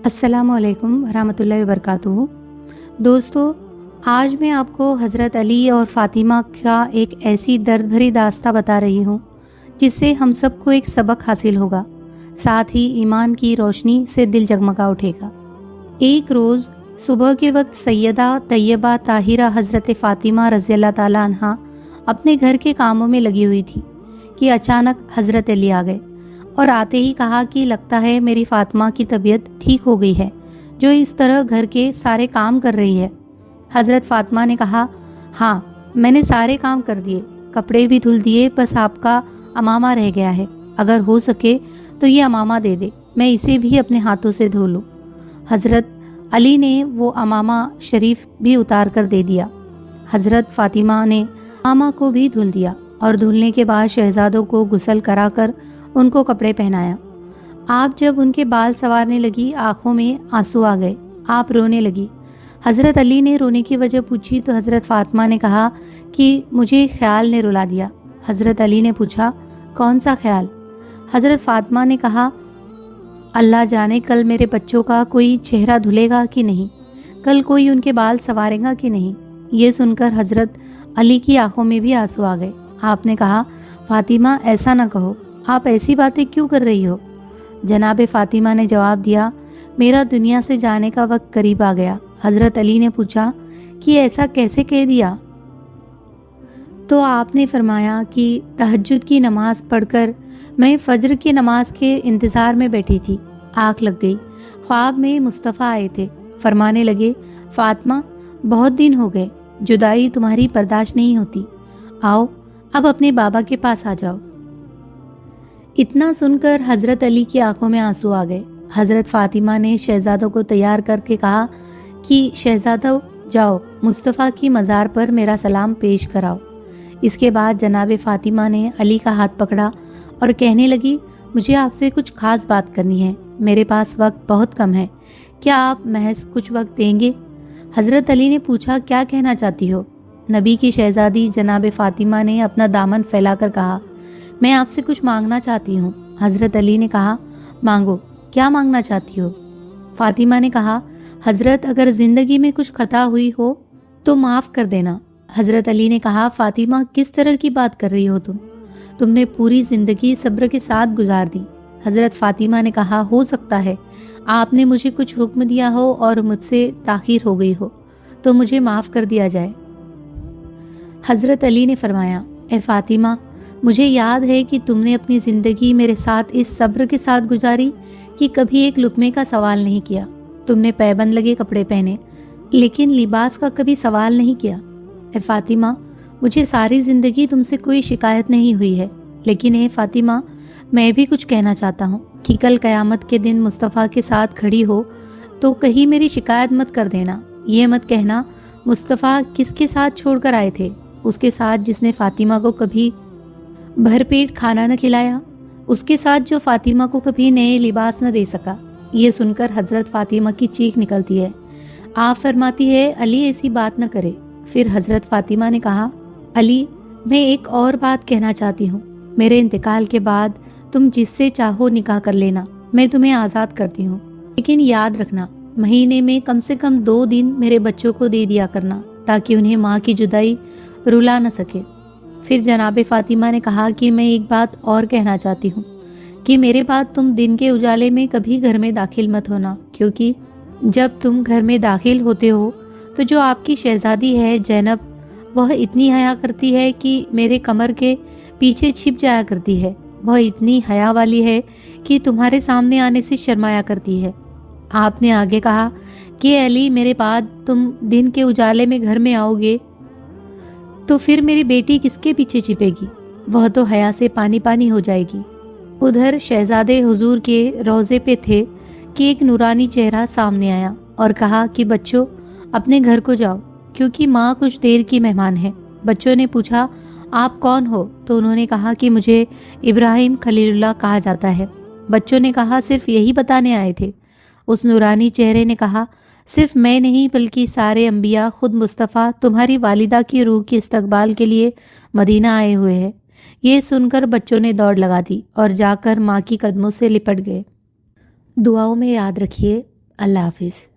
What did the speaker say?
السلام علیکم ورحمۃ اللہ وبرکاتہ۔ دوستو، آج میں آپ کو حضرت علی اور فاطمہ کا ایک ایسی درد بھری داستان بتا رہی ہوں جس سے ہم سب کو ایک سبق حاصل ہوگا، ساتھ ہی ایمان کی روشنی سے دل جگمگا اٹھے گا۔ ایک روز صبح کے وقت سیدہ طیبہ طاہرہ حضرت فاطمہ رضی اللہ تعالیٰ عنہا اپنے گھر کے کاموں میں لگی ہوئی تھی کہ اچانک حضرت علی آ گئے اور آتے ہی کہا کہ لگتا ہے میری فاطمہ کی طبیعت ٹھیک ہو گئی ہے جو اس طرح گھر کے سارے کام کر رہی ہے۔ حضرت فاطمہ نے کہا، ہاں میں نے سارے کام کر دیے، کپڑے بھی دھل دیے، بس آپ کا امامہ رہ گیا ہے، اگر ہو سکے تو یہ امامہ دے دے، میں اسے بھی اپنے ہاتھوں سے دھو لوں۔ حضرت علی نے وہ امامہ شریف بھی اتار کر دے دیا۔ حضرت فاطمہ نے امامہ کو بھی دھل دیا اور دھلنے کے بعد شہزادوں کو غسل کرا کر ان کو کپڑے پہنایا۔ آپ جب ان کے بال سنوارنے لگی، آنکھوں میں آنسو آ گئے، آپ رونے لگی۔ حضرت علی نے رونے کی وجہ پوچھی تو حضرت فاطمہ نے کہا کہ مجھے خیال نے رلا دیا۔ حضرت علی نے پوچھا، کون سا خیال؟ حضرت فاطمہ نے کہا، اللہ جانے کل میرے بچوں کا کوئی چہرہ دھلے گا کہ نہیں، کل کوئی ان کے بال سنوارے گا کہ نہیں۔ یہ سن کر حضرت علی کی آنکھوں میں بھی آنسو آ گئے۔ آپ نے کہا، فاطمہ ایسا نہ کہو، آپ ایسی باتیں کیوں کر رہی ہو؟ جناب فاطمہ نے جواب دیا، میرا دنیا سے جانے کا وقت قریب آ گیا۔ حضرت علی نے پوچھا کہ ایسا کیسے کہہ دیا؟ تو آپ نے فرمایا کہ تہجد کی نماز پڑھ کر میں فجر کی نماز کے انتظار میں بیٹھی تھی، آنکھ لگ گئی، خواب میں مصطفیٰ آئے تھے، فرمانے لگے، فاطمہ بہت دن ہو گئے، جدائی تمہاری برداشت نہیں ہوتی، آؤ اب اپنے بابا کے پاس آ جاؤ۔ اتنا سن کر حضرت علی کی آنکھوں میں آنسو آ گئے۔ حضرت فاطمہ نے شہزادوں کو تیار کر کے کہا کہ شہزادوں جاؤ مصطفیٰ کی مزار پر میرا سلام پیش کراؤ۔ اس کے بعد جناب فاطمہ نے علی کا ہاتھ پکڑا اور کہنے لگی، مجھے آپ سے کچھ خاص بات کرنی ہے، میرے پاس وقت بہت کم ہے، کیا آپ محض کچھ وقت دیں گے؟ حضرت علی نے پوچھا، کیا کہنا چاہتی ہو؟ نبی کی شہزادی جناب فاطمہ نے اپنا دامن پھیلا کر کہا، میں آپ سے کچھ مانگنا چاہتی ہوں۔ حضرت علی نے کہا، مانگو، کیا مانگنا چاہتی ہو؟ فاطمہ نے کہا، حضرت اگر زندگی میں کچھ خطا ہوئی ہو تو معاف کر دینا۔ حضرت علی نے کہا، فاطمہ کس طرح کی بات کر رہی ہو تم نے پوری زندگی صبر کے ساتھ گزار دی۔ حضرت فاطمہ نے کہا، ہو سکتا ہے آپ نے مجھے کچھ حکم دیا ہو اور مجھ سے تاخیر ہو گئی ہو تو مجھے معاف کر دیا جائے۔ حضرت علی نے فرمایا، اے فاطمہ، مجھے یاد ہے کہ تم نے اپنی زندگی میرے ساتھ اس صبر کے ساتھ گزاری کہ کبھی ایک لقمے کا سوال نہیں کیا، تم نے پیبند لگے کپڑے پہنے لیکن لباس کا کبھی سوال نہیں کیا۔ اے فاطمہ، مجھے ساری زندگی تم سے کوئی شکایت نہیں ہوئی ہے، لیکن اے فاطمہ، میں بھی کچھ کہنا چاہتا ہوں کہ کل قیامت کے دن مصطفیٰ کے ساتھ کھڑی ہو تو کہیں میری شکایت مت کر دینا، یہ مت کہنا مصطفیٰ کس کے ساتھ چھوڑ کر آئے تھے، اس کے ساتھ جس نے فاطمہ کو کبھی بھر پیٹ کھانا نہ کھلایا، اس کے ساتھ جو فاطمہ کو کبھی نئے لباس نہ دے سکا۔ یہ سن کر حضرت فاطمہ کی چیخ نکلتی ہے۔ آپ فرماتی ہے، علی ایسی بات نہ کرے۔ پھر حضرت فاطمہ نے کہا، علی میں ایک اور بات کہنا چاہتی ہوں، میرے انتقال کے بعد تم جس سے چاہو نکاح کر لینا، میں تمہیں آزاد کرتی ہوں، لیکن یاد رکھنا مہینے میں کم سے کم 2 دن میرے بچوں کو دے دیا کرنا تاکہ انہیں ماں کی جدائی رلا نہ سکے۔ پھر جناب فاطمہ نے کہا کہ میں ایک بات اور کہنا چاہتی ہوں کہ میرے بعد تم دن کے اجالے میں کبھی گھر میں داخل مت ہونا، کیونکہ جب تم گھر میں داخل ہوتے ہو تو جو آپ کی شہزادی ہے زینب، وہ اتنی حیا کرتی ہے کہ میرے کمر کے پیچھے چھپ جایا کرتی ہے، وہ اتنی حیا والی ہے کہ تمہارے سامنے آنے سے شرمایا کرتی ہے۔ آپ نے آگے کہا کہ علی میرے بعد تم دن کے اجالے میں گھر میں آؤ گے تو پھر میری بیٹی کس کے پیچھے چھپے گی، وہ تو حیا سے پانی پانی ہو جائے گی۔ ادھر شہزادے حضور کے روضے پہ تھے کہ ایک نورانی چہرہ سامنے آیا اور کہا کہ بچوں اپنے گھر کو جاؤ کیونکہ ماں کچھ دیر کی مہمان ہے۔ بچوں نے پوچھا، آپ کون ہو؟ تو انہوں نے کہا کہ مجھے ابراہیم خلیل اللہ کہا جاتا ہے۔ بچوں نے کہا، صرف یہی بتانے آئے تھے؟ اس نورانی چہرے نے کہا، صرف میں نہیں بلکہ سارے انبیاء، خود مصطفیٰ تمہاری والدہ کی روح کے استقبال کے لیے مدینہ آئے ہوئے ہیں۔ یہ سن کر بچوں نے دوڑ لگا دی اور جا کر ماں کی قدموں سے لپٹ گئے۔ دعاؤں میں یاد رکھیے، اللہ حافظ.